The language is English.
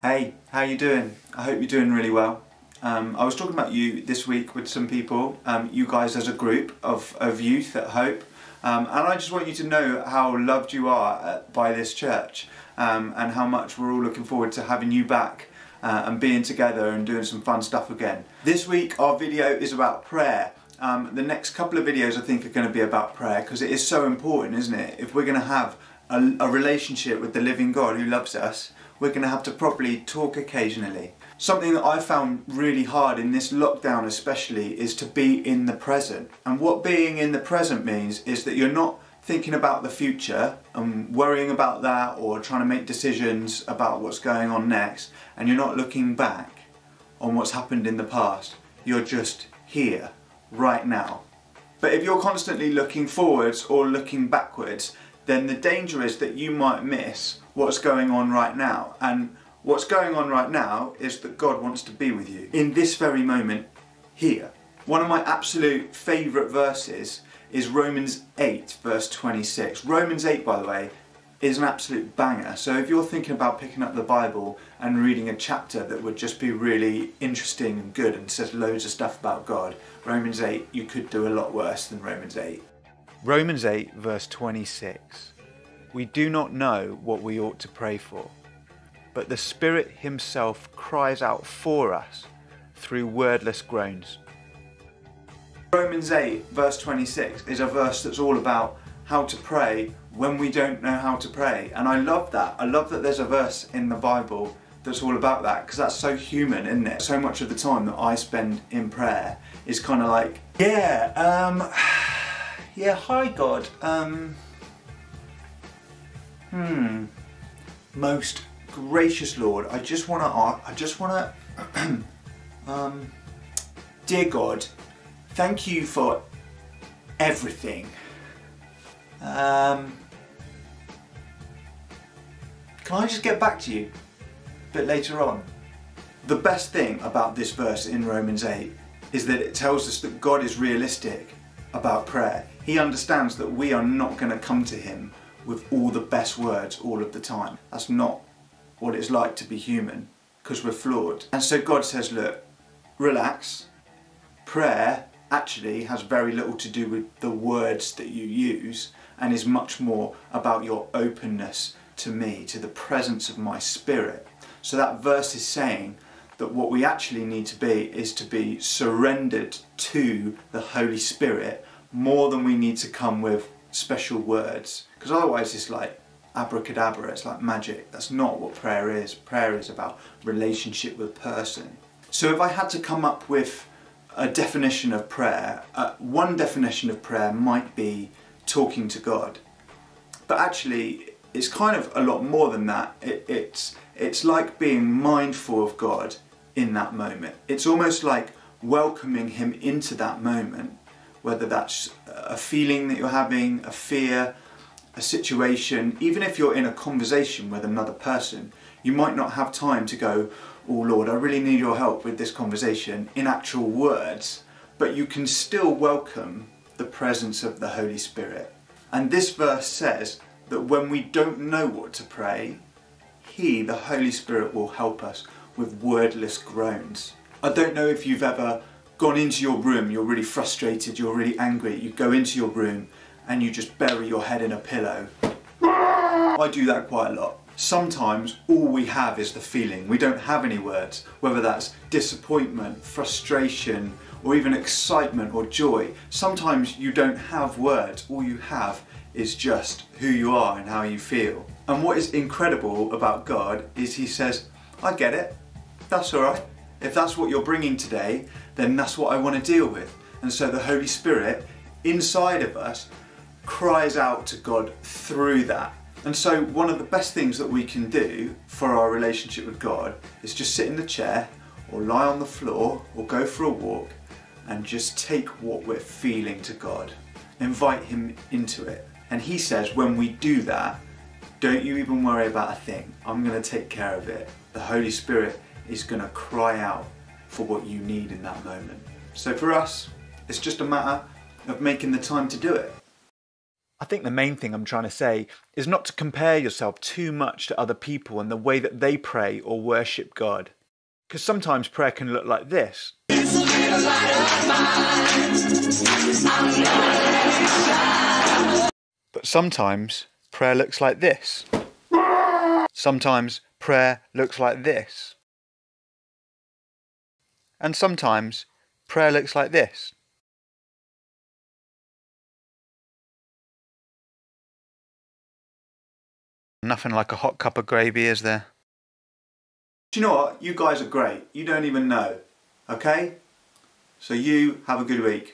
Hey, how you doing? I hope you're doing really well. I was talking about you this week with some people, you guys as a group of youth at Hope, and I just want you to know how loved you are by this church, and how much we're all looking forward to having you back and being together and doing some fun stuff again. This week our video is about prayer. The next couple of videos I think are going to be about prayer because it is so important, isn't it? If we're going to have a relationship with the living God who loves us, we're going to have to properly talk occasionally. Something that I found really hard in this lockdown especially is to be in the present. And what being in the present means is that you're not thinking about the future and worrying about that or trying to make decisions about what's going on next, and you're not looking back on what's happened in the past. You're just here, right now. But if you're constantly looking forwards or looking backwards, then the danger is that you might miss what's going on right now. And what's going on right now is that God wants to be with you in this very moment here. One of my absolute favourite verses is Romans 8 verse 26. Romans 8, by the way, is an absolute banger. So if you're thinking about picking up the Bible and reading a chapter that would just be really interesting and good and says loads of stuff about God, Romans 8, you could do a lot worse than Romans 8. Romans 8 verse 26. We do not know what we ought to pray for, but the Spirit Himself cries out for us through wordless groans. Romans 8 verse 26 is a verse that's all about how to pray when we don't know how to pray. And I love that. I love that there's a verse in the Bible that's all about that, because that's so human, isn't it? So much of the time that I spend in prayer is kind of like, yeah, hi God, most gracious Lord, I just want to, dear God, thank you for everything. Can I just get back to you a bit later on? The best thing about this verse in Romans 8 is that it tells us that God is realistic about prayer. He understands that we are not going to come to Him with all the best words all of the time. That's not what it's like to be human, because we're flawed. And so God says, look, relax. Prayer actually has very little to do with the words that you use and is much more about your openness to me, to the presence of my Spirit. So that verse is saying that what we actually need to be is to be surrendered to the Holy Spirit more than we need to come with special words, because otherwise it's like abracadabra, it's like magic. That's not what prayer is. Prayer is about relationship with a person. So if I had to come up with a definition of prayer, one definition of prayer might be talking to God, but actually it's kind of a lot more than that. It's like being mindful of God in that moment. It's almost like welcoming Him into that moment, whether that's a feeling that you're having, a fear, a situation. Even if you're in a conversation with another person, you might not have time to go, oh Lord, I really need your help with this conversation in actual words, but you can still welcome the presence of the Holy Spirit. And this verse says that when we don't know what to pray, He, the Holy Spirit, will help us with wordless groans. I don't know if you've ever gone into your room, you're really frustrated, you're really angry, you go into your room and you just bury your head in a pillow. I do that quite a lot. Sometimes all we have is the feeling. We don't have any words, whether that's disappointment, frustration, or even excitement or joy. Sometimes you don't have words, all you have is just who you are and how you feel. And what is incredible about God is He says, I get it, that's alright. If that's what you're bringing today, then that's what I want to deal with. And so the Holy Spirit inside of us cries out to God through that. And so one of the best things that we can do for our relationship with God is just sit in the chair or lie on the floor or go for a walk and just take what we're feeling to God. Invite Him into it. And He says when we do that, don't you even worry about a thing. I'm going to take care of it. The Holy Spirit is going to cry out for what you need in that moment. So for us, it's just a matter of making the time to do it. I think the main thing I'm trying to say is not to compare yourself too much to other people and the way that they pray or worship God. Because sometimes prayer can look like this. But sometimes prayer looks like this. Sometimes prayer looks like this. And sometimes prayer looks like this. Nothing like a hot cup of gravy, is there? Do you know what? You guys are great. You don't even know. Okay? So you have a good week.